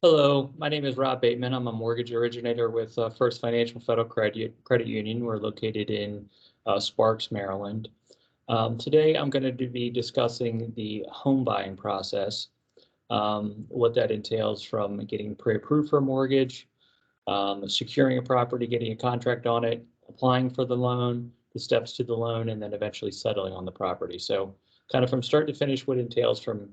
Hello, my name is Rob Bateman. I'm a mortgage originator with First Financial Federal Credit Union. We're located in Sparks, Maryland. Today, I'm going to be discussing the home buying process, what that entails from getting pre-approved for a mortgage, securing a property, getting a contract on it, applying for the loan, the steps to the loan, and then eventually settling on the property. So kind of from start to finish, what entails from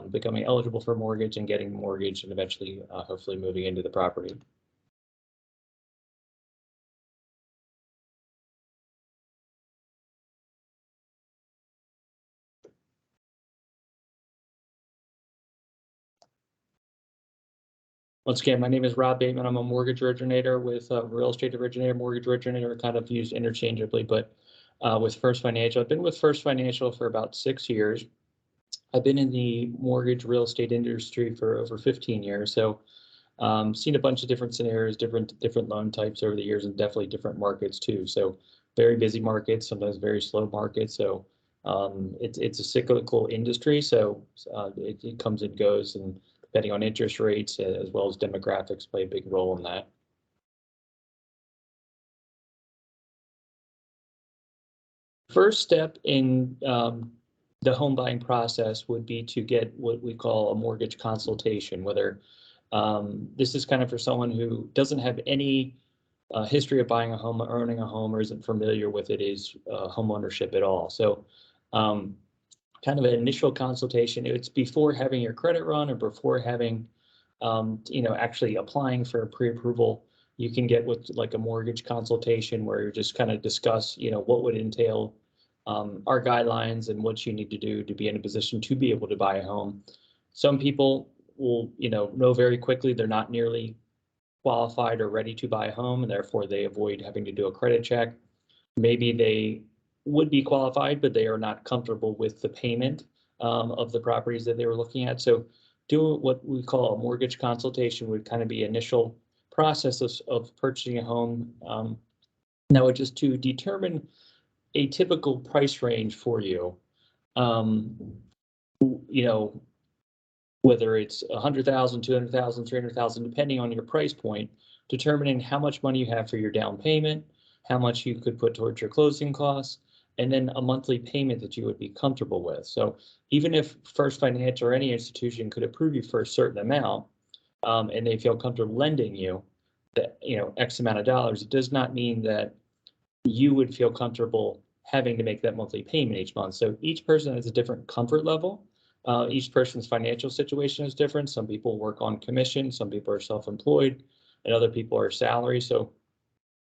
becoming eligible for a mortgage and getting a mortgage and eventually hopefully moving into the property. Once again, my name is Rob Bateman. I'm a mortgage originator with real estate originator, mortgage originator, kind of used interchangeably, but with First Financial. I've been with First Financial for about 6 years. I've been in the mortgage real estate industry for over 15 years. So seen a bunch of different scenarios, different loan types over the years, and definitely different markets too. So very busy markets, sometimes very slow markets. So it's a cyclical industry. So it comes and goes, and depending on interest rates as well as demographics play a big role in that. First step in the home buying process would be to get what we call a mortgage consultation, whether this is kind of for someone who doesn't have any history of buying a home or owning a home or isn't familiar with it is home ownership at all. So kind of an initial consultation, it's before having your credit run or before having, actually applying for a pre-approval. You can get with like a mortgage consultation where you just kind of discuss, what would entail our guidelines and what you need to do to be in a position to be able to buy a home. Some people will, know very quickly they're not nearly qualified or ready to buy a home, and therefore they avoid having to do a credit check. Maybe they would be qualified, but they are not comfortable with the payment of the properties that they were looking at. So do what we call a mortgage consultation would kind of be initial process of purchasing a home. Now, just to determine a typical price range for you, whether it's 100,000, 200,000, 300,000, depending on your price point, determining how much money you have for your down payment, how much you could put towards your closing costs, and then a monthly payment that you would be comfortable with. So even if First Financial or any institution could approve you for a certain amount, and they feel comfortable lending you that, X amount of dollars, it does not mean that you would feel comfortable having to make that monthly payment each month. So each person has a different comfort level. Each person's financial situation is different. Some people work on commission, some people are self-employed, and other people are salary. So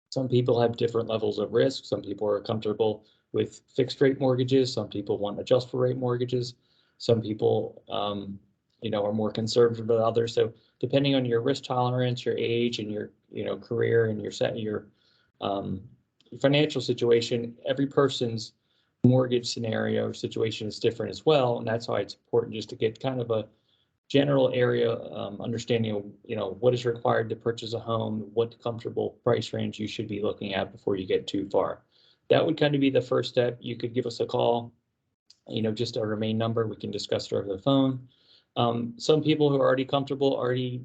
some people have different levels of risk. Some people are comfortable with fixed rate mortgages. Some people want adjustable rate mortgages. Some people, are more conservative than others. So depending on your risk tolerance, your age, and your, career and your financial situation, every person's mortgage scenario or situation is different as well. And that's why it's important just to get kind of a general area understanding of, what is required to purchase a home, what comfortable price range you should be looking at before you get too far. That would kind of be the first step. You could give us a call, just our main number. We can discuss it over the phone. Some people who are already comfortable,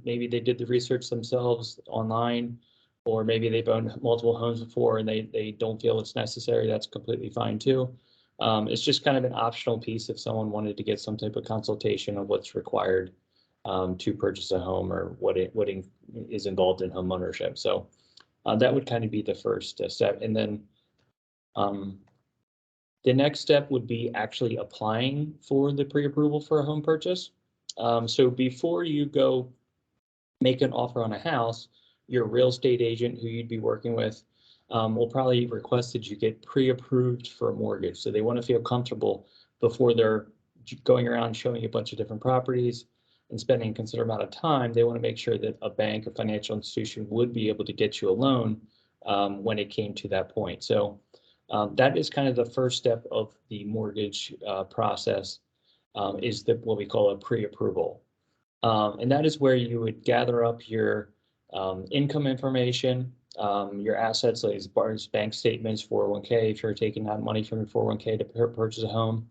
maybe they did the research themselves online, or maybe they've owned multiple homes before and they don't feel it's necessary. That's completely fine too. It's just kind of an optional piece if someone wanted to get some type of consultation of what's required to purchase a home or what is involved in home ownership. So that would kind of be the first step. And then the next step would be actually applying for the pre-approval for a home purchase. So before you go make an offer on a house, your real estate agent who you'd be working with will probably request that you get pre-approved for a mortgage. So they want to feel comfortable before they're going around showing you a bunch of different properties and spending a considerable amount of time. They want to make sure that a bank or financial institution would be able to get you a loan when it came to that point. So that is kind of the first step of the mortgage process, is what we call a pre-approval. And that is where you would gather up your income information, your assets, like as far as bank statements, 401k, if you're taking out money from your 401k to purchase a home.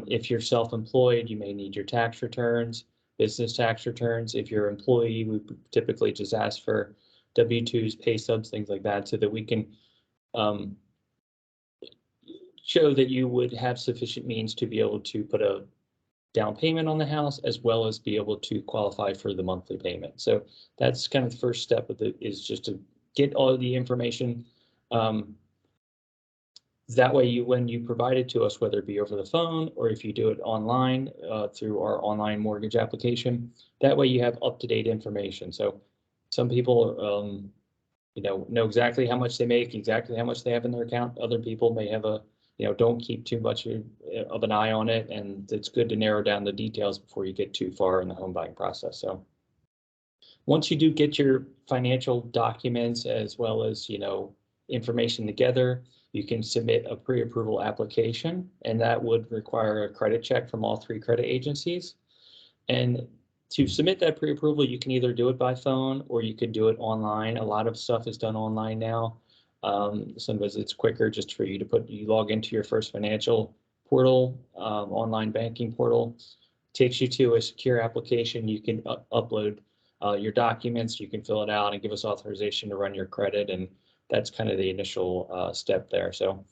If you're self-employed, you may need your tax returns, business tax returns. If you're an employee, we typically just ask for W-2s, pay stubs, things like that, so that we can show that you would have sufficient means to be able to put a down payment on the house, as well as be able to qualify for the monthly payment. So that's kind of the first step of it, is just to get all of the information. That way, when you provide it to us, whether it be over the phone or if you do it online through our online mortgage application, that way you have up-to-date information. So some people, know exactly how much they make, exactly how much they have in their account. Other people may have don't keep too much of an eye on it, and it's good to narrow down the details before you get too far in the home buying process. So once you do get your financial documents as well as, information together, you can submit a pre-approval application, and that would require a credit check from all 3 credit agencies. And to submit that pre-approval, you can either do it by phone or you could do it online. A lot of stuff is done online now. Sometimes it's quicker just for you to you log into your First Financial portal, online banking portal, takes you to a secure application. You can upload your documents, you can fill it out and give us authorization to run your credit. And that's kind of the initial step there. So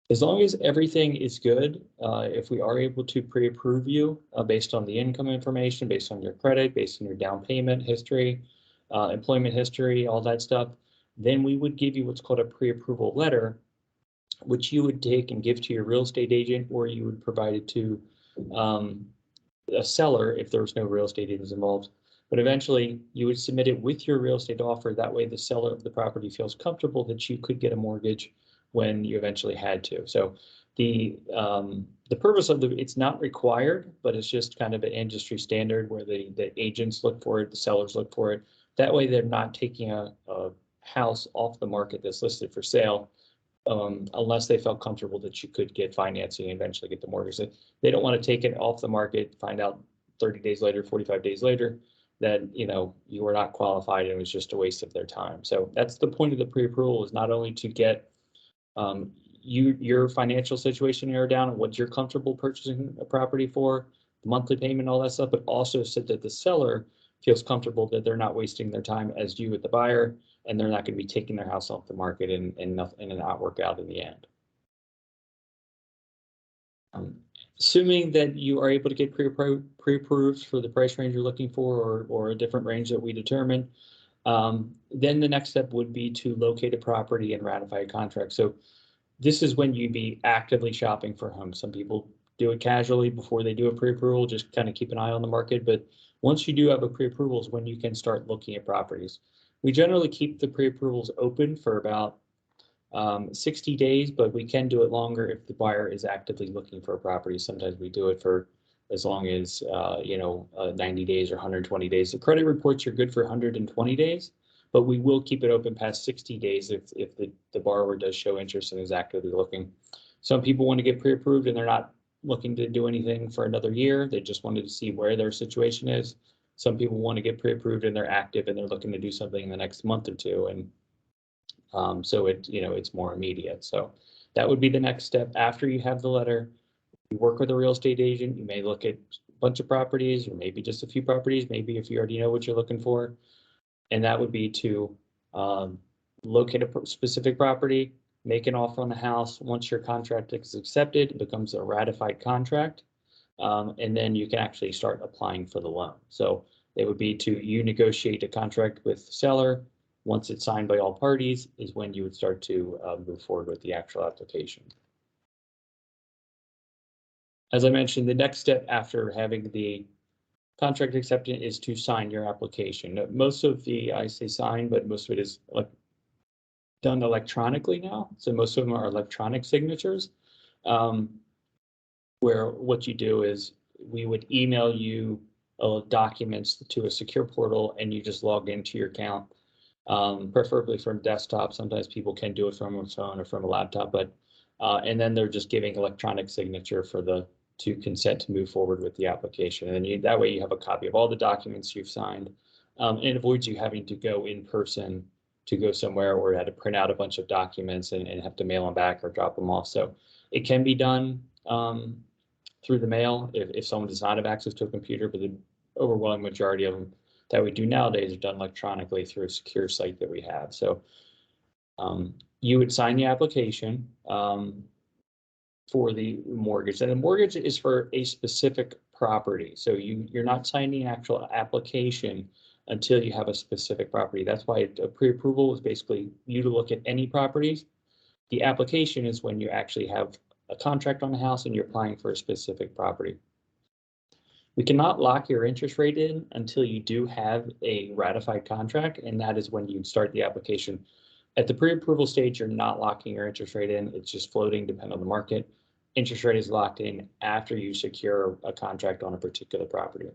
as long as everything is good, if we are able to pre-approve you based on the income information, based on your credit, based on your down payment history, employment history, all that stuff, then we would give you what's called a pre-approval letter, which you would take and give to your real estate agent, or you would provide it to a seller if there was no real estate agents involved. But eventually you would submit it with your real estate offer. That way the seller of the property feels comfortable that you could get a mortgage when you eventually had to. So the purpose of it's not required, but it's just kind of an industry standard where the agents look for it, the sellers look for it. That way they're not taking a house off the market that's listed for sale unless they felt comfortable that you could get financing and eventually get the mortgage. They don't want to take it off the market, find out 30 days later, 45 days later, that you were not qualified and it was just a waste of their time. So that's the point of the pre-approval, is not only to get your financial situation narrowed down and what you're comfortable purchasing a property for, the monthly payment, all that stuff, but also so that the seller feels comfortable that they're not wasting their time as you with the buyer, and they're not going to be taking their house off the market and not work out in the end. Assuming that you are able to get pre-approved for the price range you're looking for, or a different range that we determine, then the next step would be to locate a property and ratify a contract. So this is when you'd be actively shopping for homes. Some people do it casually before they do a pre-approval, just kind of keep an eye on the market. But once you do have a pre-approval is when you can start looking at properties. We generally keep the pre-approvals open for about 60 days, but we can do it longer if the buyer is actively looking for a property. Sometimes we do it for as long as 90 days or 120 days. The credit reports are good for 120 days, but we will keep it open past 60 days if the borrower does show interest and is actively looking. Some people want to get pre-approved and they're not looking to do anything for another year. They just wanted to see where their situation is. Some people want to get pre-approved and they're active and they're looking to do something in the next month or two. And so it's more immediate. So that would be the next step. After you have the letter, you work with a real estate agent. You may look at a bunch of properties, or maybe just a few properties, maybe if you already know what you're looking for. And that would be to locate a specific property, make an offer on the house. Once your contract is accepted, it becomes a ratified contract. And then you can actually start applying for the loan. So it would be you negotiate a contract with the seller. Once it's signed by all parties is when you would start to move forward with the actual application. As I mentioned, the next step after having the contract accepted is to sign your application. Most of I say sign, but most of it is done electronically now. So most of them are electronic signatures, where what you do is we would email you documents to a secure portal, and you just log into your account, preferably from desktop. Sometimes people can do it from a phone or from a laptop, but and then they're just giving electronic signature to consent to move forward with the application. And that way you have a copy of all the documents you've signed, and it avoids you having to go in person to go somewhere or had to print out a bunch of documents and have to mail them back or drop them off. So it can be done through the mail if someone does not have access to a computer, but the overwhelming majority of them that we do nowadays are done electronically through a secure site that we have. So you would sign the application for the mortgage, and the mortgage is for a specific property. So you're not signing the actual application until you have a specific property. That's why a pre-approval is basically you to look at any properties. The application is when you actually have a contract on the house and you're applying for a specific property. We cannot lock your interest rate in until you do have a ratified contract, and that is when you start the application. At the pre-approval stage, you're not locking your interest rate in. It's just floating, depending on the market. Interest rate is locked in after you secure a contract on a particular property.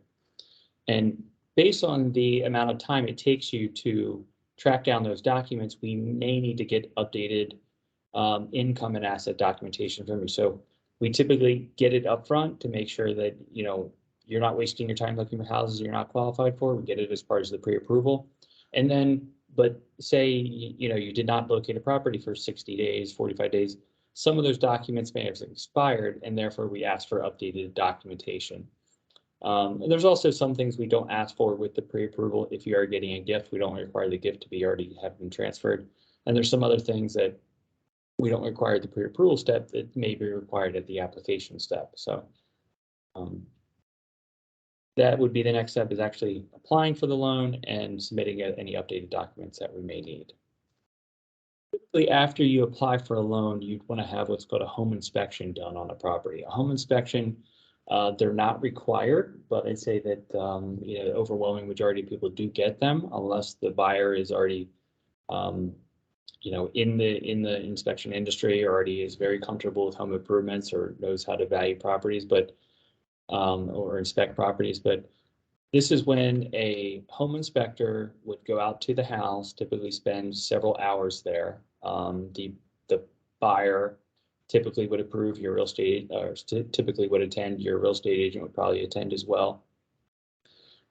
And based on the amount of time it takes you to track down those documents, we may need to get updated income and asset documentation from you. So we typically get it upfront to make sure that, you know, you're not wasting your time looking for houses you're not qualified for. We get it as part of the pre-approval. And then, but say, you know, you did not locate a property for 60 days, 45 days, some of those documents may have expired, and therefore we ask for updated documentation. And there's also some things we don't ask for with the pre-approval. If you are getting a gift, we don't require the gift to be already have been transferred. And there's some other things that we don't require the pre-approval step that may be required at the application step. So that would be the next step, is actually applying for the loan and submitting any updated documents that we may need. Typically, after you apply for a loan, you'd want to have what's called a home inspection done on a property. A home inspection, they're not required, but I'd say that you know, the overwhelming majority of people do get them unless the buyer is already you know, in the inspection industry, or already is very comfortable with home improvements or knows how to value properties, but or inspect properties. But this is when a home inspector would go out to the house, typically spend several hours there. The buyer typically would approve your real estate, or typically would attend. Your real estate agent would probably attend as well.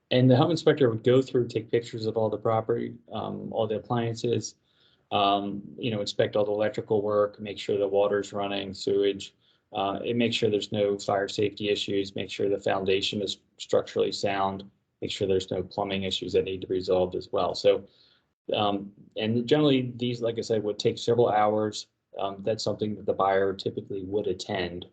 And the home inspector would go through, take pictures of all the property, all the appliances, you know, inspect all the electrical work, make sure the water's running, sewage, and make sure there's no fire safety issues, make sure the foundation is structurally sound, make sure there's no plumbing issues that need to be resolved as well. So, and generally these, like I said, would take several hours. That's something that the buyer typically would attend.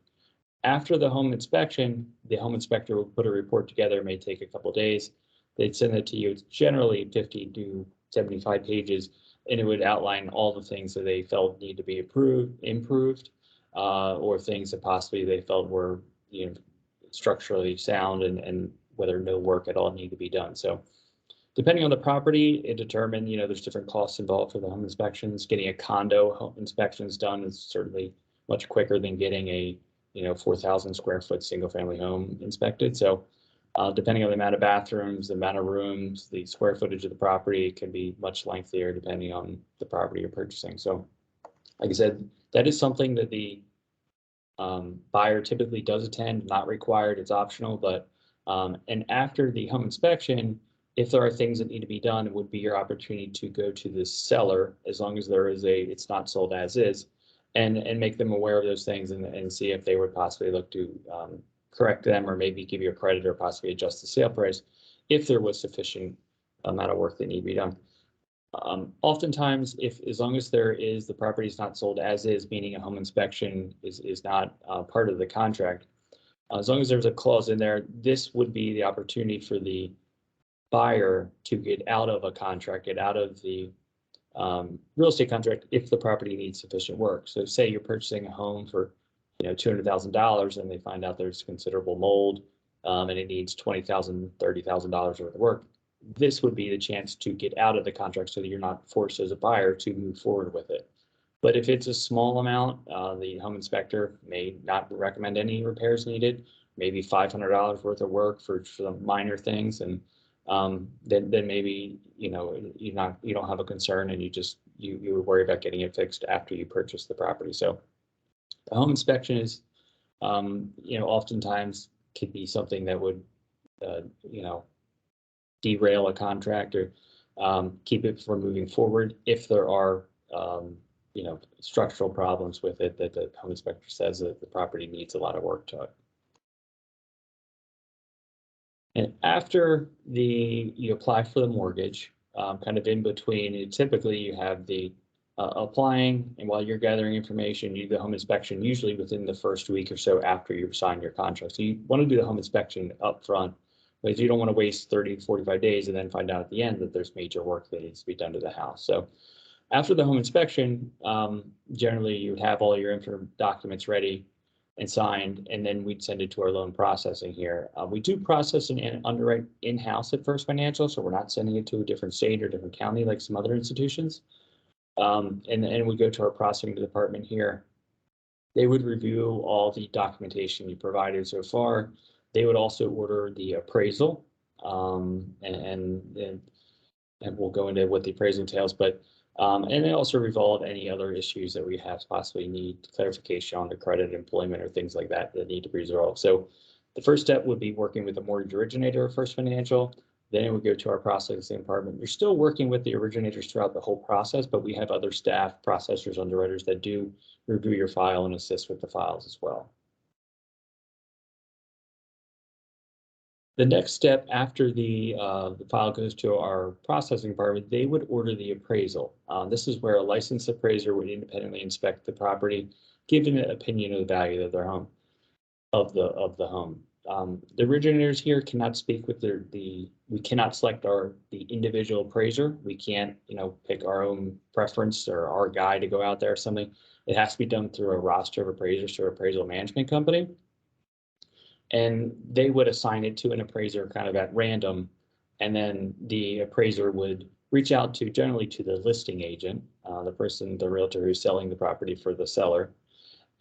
After the home inspection, the home inspector will put a report together. It may take a couple of days. They'd send it to you. It's generally 50 to 75 pages, and it would outline all the things that they felt need to be improved, or things that possibly they felt were, you know, structurally sound, and whether no work at all need to be done. So depending on the property, it determined, you know, there's different costs involved for the home inspections. Getting a condo home inspections done is certainly much quicker than getting a, you know, 4,000 square foot single family home inspected. So depending on the amount of bathrooms, the amount of rooms, the square footage of the property, it can be much lengthier depending on the property you're purchasing. So like I said, that is something that the buyer typically does attend, not required, it's optional. But and after the home inspection, if there are things that need to be done, it would be your opportunity to go to the seller, as long as there is it's not sold as is, and make them aware of those things, and see if they would possibly look to correct them, or maybe give you a credit, or possibly adjust the sale price if there was sufficient amount of work that need to be done. Oftentimes, as long as the property is not sold as is, meaning a home inspection is not part of the contract, as long as there's a clause in there, this would be the opportunity for the buyer to get out of a contract, get out of the real estate contract, if the property needs sufficient work. So say you're purchasing a home for, you know, $200,000, and they find out there's considerable mold, and it needs $20,000, $30,000 worth of work. This would be the chance to get out of the contract so that you're not forced as a buyer to move forward with it. But if it's a small amount, the home inspector may not recommend any repairs needed, maybe $500 worth of work for the minor things, and then maybe, you know, you don't have a concern, and you would worry about getting it fixed after you purchase the property. So the home inspection is, you know, oftentimes could be something that would, you know, derail a contract, or keep it from moving forward if there are, you know, structural problems with it that the home inspector says that the property needs a lot of work to it. And after you apply for the mortgage, kind of in between, typically you have the applying, and while you're gathering information, you do the home inspection, usually within the first week or so after you sign your contract. So you want to do the home inspection up front, because you don't want to waste 30 to 45 days and then find out at the end that there's major work that needs to be done to the house. So after the home inspection, generally you would have all your documents ready and signed, and then we'd send it to our loan processing here. We do process and underwrite in-house at First Financial, so we're not sending it to a different state or different county like some other institutions. And we go to our processing department here. They would review all the documentation you provided so far. They would also order the appraisal, and we'll go into what the appraisal entails, but and they also resolve any other issues that we have possibly need clarification on the credit, employment, or things like that that need to be resolved. So the first step would be working with a mortgage originator of First Financial. Then it would go to our processing department. You're still working with the originators throughout the whole process, but we have other staff, processors, underwriters that do review your file and assist with the files as well. The next step after the file goes to our processing department, they would order the appraisal. This is where a licensed appraiser would independently inspect the property, give an opinion of the value of their home, of the home. The originators here cannot speak with we cannot select the individual appraiser. We can't, pick our own preference or our guy to go out there or something. It has to be done through a roster of appraisers through an appraisal management company. And they would assign it to an appraiser kind of at random. And then the appraiser would reach out generally to the listing agent, the realtor who's selling the property for the seller.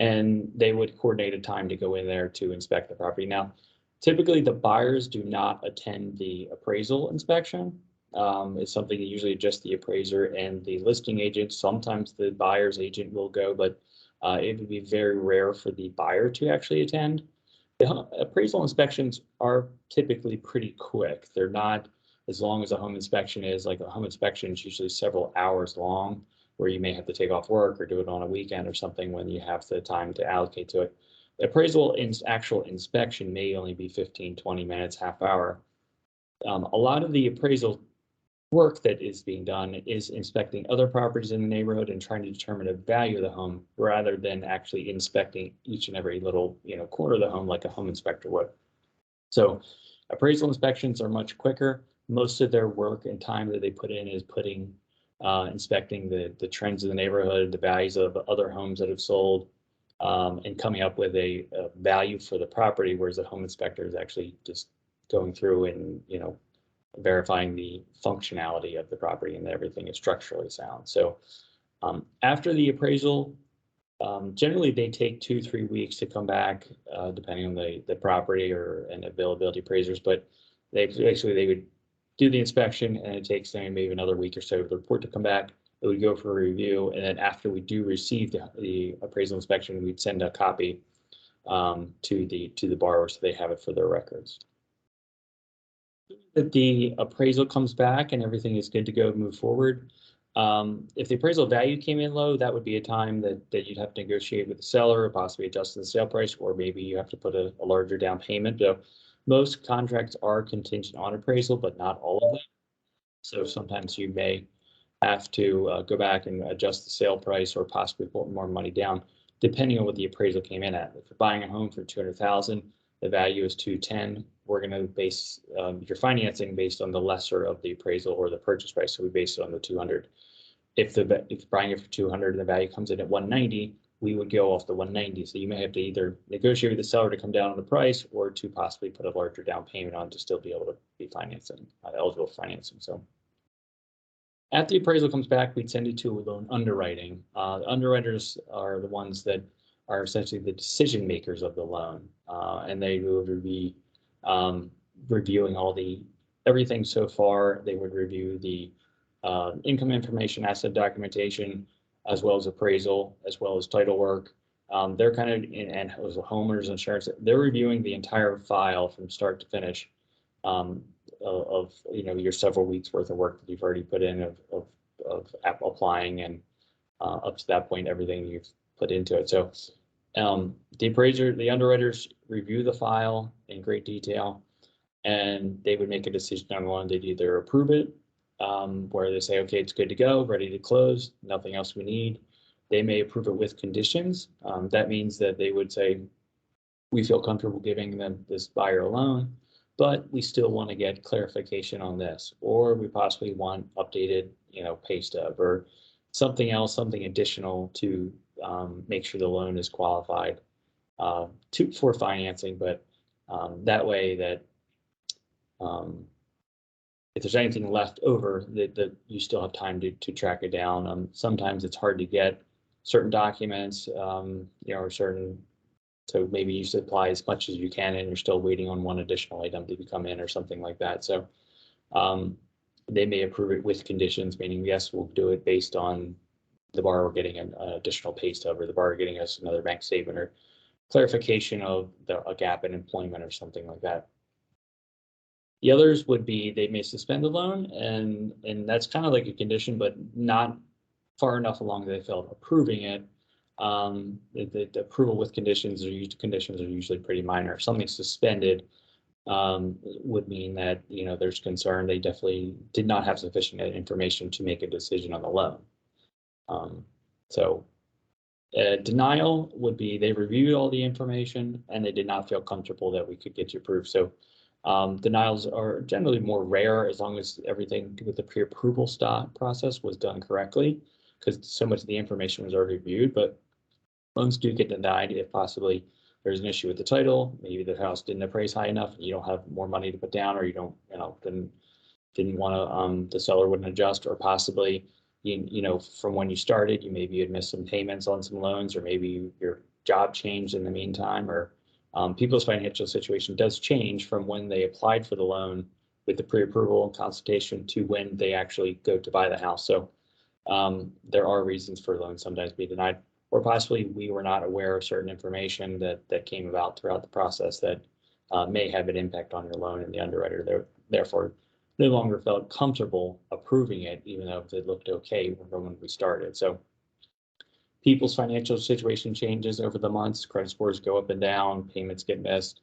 And they would coordinate a time to go in there to inspect the property. Now, typically the buyers do not attend the appraisal inspection. It's something that usually just the appraiser and the listing agent. Sometimes the buyer's agent will go, but it would be very rare for the buyer to actually attend. The appraisal inspections are typically pretty quick. They're not as long as a home inspection is. Like a home inspection is usually several hours long, where you may have to take off work or do it on a weekend or something when you have the time to allocate to it. The appraisal actual inspection may only be 15, 20 minutes, half hour. A lot of the appraisal work that is being done is inspecting other properties in the neighborhood and trying to determine the value of the home, rather than actually inspecting each and every little corner of the home like a home inspector would. So appraisal inspections are much quicker. Most of their work and time that they put in is inspecting the trends in the neighborhood, the values of other homes that have sold, and coming up with a value for the property, whereas the home inspector is actually just going through and verifying the functionality of the property and that everything is structurally sound. So after the appraisal, generally they take 2-3 weeks to come back, depending on the property and availability appraisers, but they would do the inspection, and it takes them maybe another week or so for the report to come back. It would go for a review, and then after we do receive the appraisal inspection, we'd send a copy to the borrower so they have it for their records. That the appraisal comes back and everything is good to go, move forward. If the appraisal value came in low, that would be a time that you'd have to negotiate with the seller, or possibly adjust the sale price, or maybe you have to put a larger down payment. So most contracts are contingent on appraisal, but not all of them. So sometimes you may have to go back and adjust the sale price, or possibly put more money down, depending on what the appraisal came in at. If you're buying a home for $200,000, the value is $210,000. We're going to base your financing based on the lesser of the appraisal or the purchase price. So we base it on the $200,000. If you're buying it for $200,000 and the value comes in at $190,000, we would go off the $190,000. So you may have to either negotiate with the seller to come down on the price, or to possibly put a larger down payment on to still be able to be eligible for financing. So after the appraisal comes back, we'd send it to a loan underwriting. The underwriters are the ones that are essentially the decision makers of the loan, and they would be reviewing everything so far. They would review the income information, asset documentation, as well as appraisal, as well as title work. They're kind of and as a homeowner's insurance, they're reviewing the entire file from start to finish of your several weeks worth of work that you've already put in of applying, and up to that point everything you've put into it. So the underwriters review the file in great detail, and they would make a decision on one. They'd either approve it, where they say, okay, it's good to go, ready to close, nothing else we need. They may approve it with conditions. That means that they would say, we feel comfortable giving them this buyer a loan, but we still want to get clarification on this, or we possibly want updated, pay stub or something else, something additional to make sure the loan is qualified for financing. But that way that if there's anything left over, that you still have time to track it down. Sometimes it's hard to get certain documents, or certain. So maybe you supply as much as you can, and you're still waiting on one additional item to come in or something like that. So they may approve it with conditions, meaning yes, we'll do it based on the borrower getting an additional pay stub, or the borrower getting us another bank statement, or clarification of a gap in employment or something like that. The others would be they may suspend the loan, and that's kind of like a condition, but not far enough along that they felt approving it. The approval with conditions are usually pretty minor. If something's suspended, would mean that there's concern. They definitely did not have sufficient information to make a decision on the loan. So denial would be they reviewed all the information and they did not feel comfortable that we could get you approved. So denials are generally more rare as long as everything with the pre-approval process was done correctly, because so much of the information was already reviewed. But loans do get denied if possibly there's an issue with the title, maybe the house didn't appraise high enough and you don't have more money to put down, or you don't, didn't want to, the seller wouldn't adjust, or possibly, from when you started, maybe you'd missed some payments on some loans, or maybe your job changed in the meantime, or people's financial situation does change from when they applied for the loan with the pre-approval and consultation to when they actually go to buy the house. So there are reasons for loans sometimes be denied, or possibly we were not aware of certain information that came about throughout the process that may have an impact on your loan, and the underwriter therefore no longer felt comfortable approving it, even though it looked okay when we started. So people's financial situation changes over the months, credit scores go up and down, payments get missed,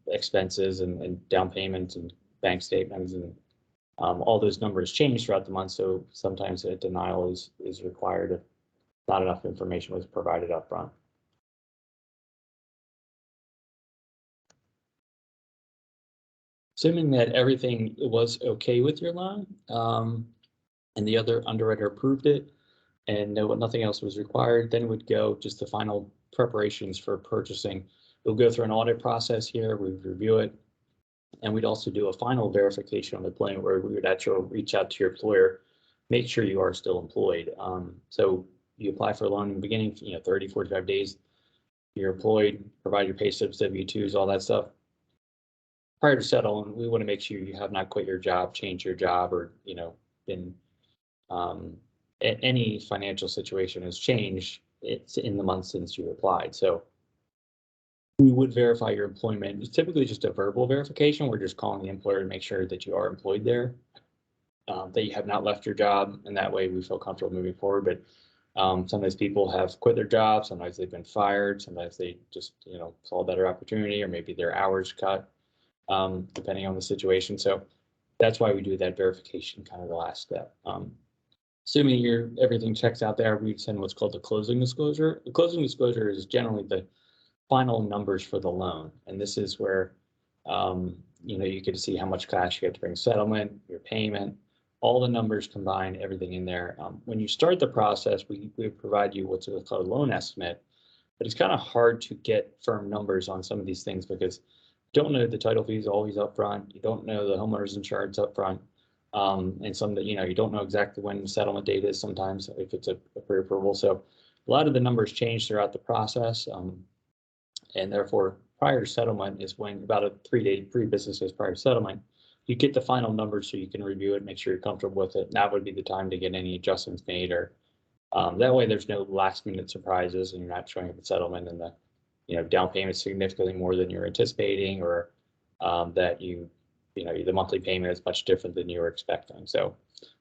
expenses and down payments and bank statements, and all those numbers change throughout the month. So sometimes a denial is required if not enough information was provided up front. Assuming that everything was okay with your loan, and the other underwriter approved it, and nothing else was required, then would go just the final preparations for purchasing. We'll go through an audit process here, we would review it, and we'd also do a final verification on the plan where we would actually reach out to your employer, make sure you are still employed. So you apply for a loan in the beginning, 30, 45 days, you're employed, provide your pay stubs, W-2s, all that stuff. Prior to settlement, we want to make sure you have not quit your job, changed your job, or been any financial situation has changed. It's in the month since you applied. So we would verify your employment. It's typically just a verbal verification. We're just calling the employer to make sure that you are employed there, that you have not left your job, and that way we feel comfortable moving forward. But sometimes people have quit their jobs, sometimes they've been fired, sometimes they just saw a better opportunity, or maybe their hours cut, depending on the situation. So that's why we do that verification, kind of the last step. Assuming everything checks out there, we send what's called the closing disclosure. The closing disclosure is generally the final numbers for the loan, and this is where you get to see how much cash you have to bring settlement, your payment, all the numbers combined, everything in there. When you start the process, we provide you what's called a loan estimate, but it's kind of hard to get firm numbers on some of these things because you don't know the title fees always up front, you don't know the homeowner's insurance up front, and some that you don't know exactly when the settlement date is sometimes if it's a pre-approval. So a lot of the numbers change throughout the process, and therefore prior to settlement is when about a 3 business days prior to settlement, you get the final numbers so you can review it, make sure you're comfortable with it. That would be the time to get any adjustments made, or that way there's no last minute surprises and you're not showing up at settlement and the down payment significantly more than you're anticipating, or that the monthly payment is much different than you were expecting. So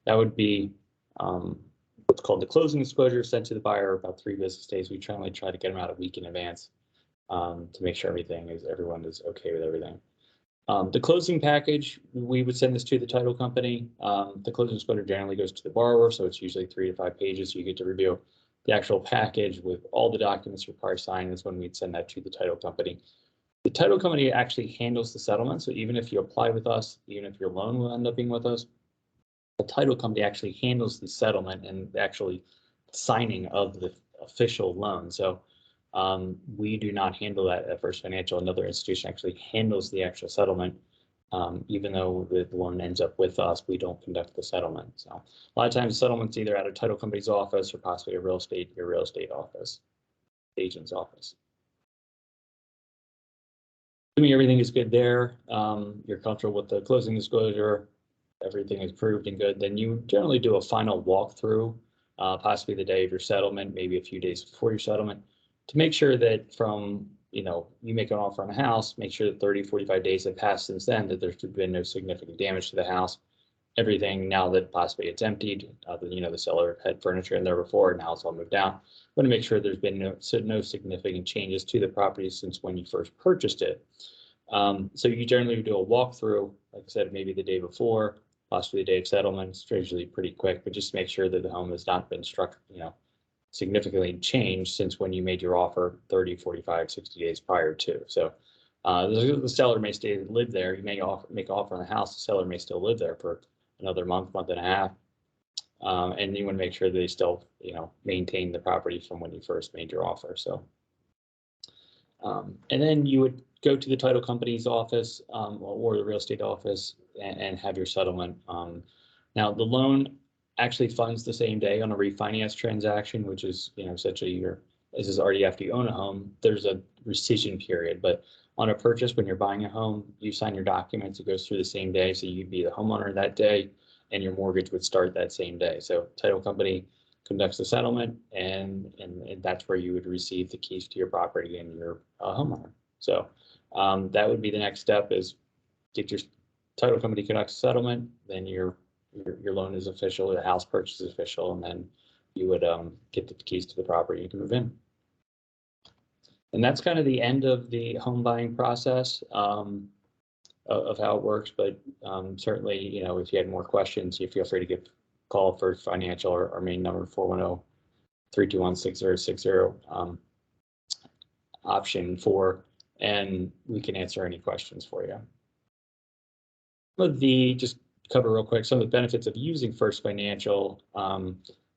that would be what's called the closing disclosure, sent to the buyer about 3 business days. We try to get them out a week in advance to make sure everyone is okay with everything. The closing package, we would send this to the title company. The closing disclosure generally goes to the borrower, so it's usually 3 to 5 pages. So you get to review the actual package with all the documents required signed is when we'd send that to the title company. The title company actually handles the settlement. So even if you apply with us, even if your loan will end up being with us, the title company actually handles the settlement and actually signing of the official loan. So we do not handle that at First Financial. Another institution actually handles the actual settlement. Even though the loan ends up with us, we don't conduct the settlement. So a lot of times the settlement's either at a title company's office or possibly your real estate office, agent's office. Assuming everything is good there, you're comfortable with the closing disclosure, everything is proved and good, then you generally do a final walkthrough, possibly the day of your settlement, maybe a few days before your settlement, to make sure that from, you make an offer on a house, make sure that 30, 45 days have passed since then, that there's been no significant damage to the house. Everything now that possibly it's emptied, the seller had furniture in there before, now it's all moved out. Want to make sure there's been no significant changes to the property since when you first purchased it. So you generally do a walkthrough, like I said, maybe the day before, possibly the day of settlement. It's usually pretty quick, but just make sure that the home has not been struck, significantly changed since when you made your offer 30, 45, 60 days prior to. So the seller may live there. You may make an offer on the house. The seller may still live there for another month and a half. And you want to make sure they still, maintain the property from when you first made your offer. So, and then you would go to the title company's office or the real estate office and have your settlement. Now the loan actually funds the same day on a refinance transaction, which is, essentially this is already after you own a home. There's a rescission period, but on a purchase, when you're buying a home, you sign your documents, it goes through the same day. So you'd be the homeowner that day and your mortgage would start that same day. So title company conducts the settlement and that's where you would receive the keys to your property and your homeowner. So that would be the next step is get your title company conducts a settlement, then your loan is official, the house purchase is official, and then you would get the keys to the property, you can move in. And that's kind of the end of the home buying process of how it works. But certainly, if you had more questions, you feel free to call First Financial or our main number 410-321-6060 option 4, and we can answer any questions for you. Just cover real quick some of the benefits of using First Financial.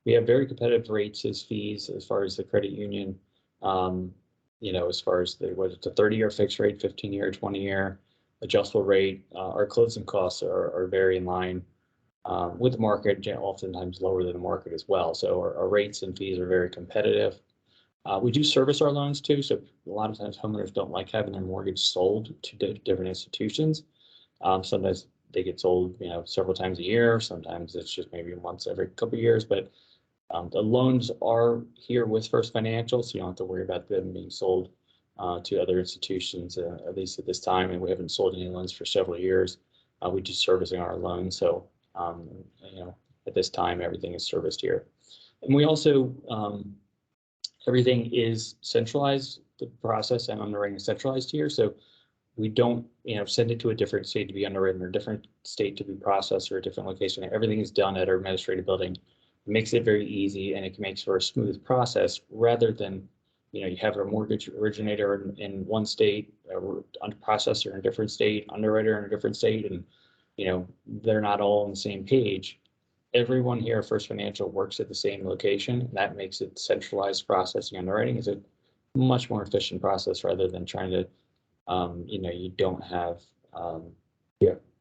We have very competitive rates as fees as far as the credit union. As far as it's a 30-year fixed rate, 15-year, 20-year adjustable rate. Our closing costs are very in line with the market, oftentimes lower than the market as well. So our rates and fees are very competitive. We do service our loans too. So a lot of times homeowners don't like having their mortgage sold to different institutions. Sometimes they get sold, several times a year. Sometimes it's just maybe once every couple of years. But the loans are here with First Financial, so you don't have to worry about them being sold to other institutions, at least at this time. And we haven't sold any loans for several years. We do servicing our loans, so at this time everything is serviced here. And we also everything is centralized. The process and underwriting is centralized here, so we don't send it to a different state to be underwritten or a different state to be processed or a different location. Everything is done at our administrative building. It makes it very easy and it makes for a smooth process rather than you have a mortgage originator in one state, a processor in a different state, underwriter in a different state, and they're not all on the same page. Everyone here at First Financial works at the same location. That makes it centralized processing. Underwriting is a much more efficient process rather than trying to you don't have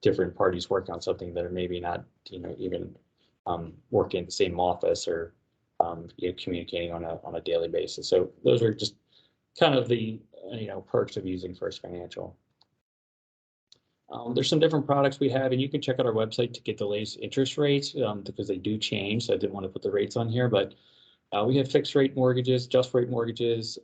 different parties working on something that are maybe not even working in the same office or communicating on a daily basis. So those are just kind of the perks of using First Financial. There's some different products we have, and you can check out our website to get the latest interest rates because they do change. So I didn't want to put the rates on here, but we have fixed rate mortgages, just rate mortgages.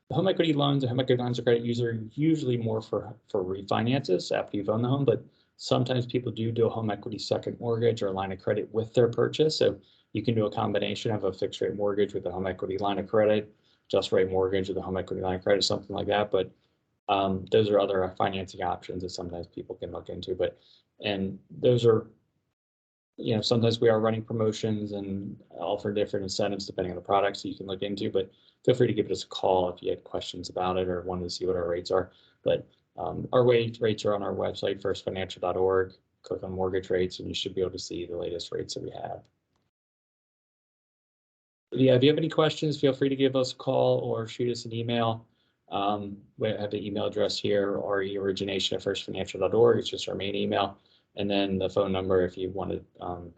The home equity loans and home equity lines of credit are usually more for refinances after you've owned the home, but sometimes people do a home equity second mortgage or a line of credit with their purchase. So you can do a combination of a fixed rate mortgage with a home equity line of credit, just rate mortgage with a home equity line of credit, something like that. But Those are other financing options that sometimes people can look into, and those are, sometimes we are running promotions and offer different incentives depending on the products you can look into, but feel free to give us a call if you had questions about it or wanted to see what our rates are. But our rates are on our website, firstfinancial.org. Click on mortgage rates and you should be able to see the latest rates that we have. Yeah, if you have any questions, feel free to give us a call or shoot us an email. We have the email address here, origination@firstfinancial.org. It's just our main email. And then the phone number, if you wanted,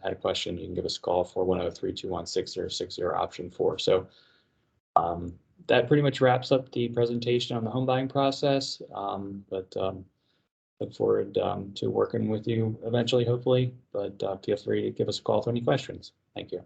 had a question, you can give us a call, 410-321-6060, option 4. So that pretty much wraps up the presentation on the home buying process. Look forward to working with you eventually, hopefully, but feel free to give us a call with any questions. Thank you.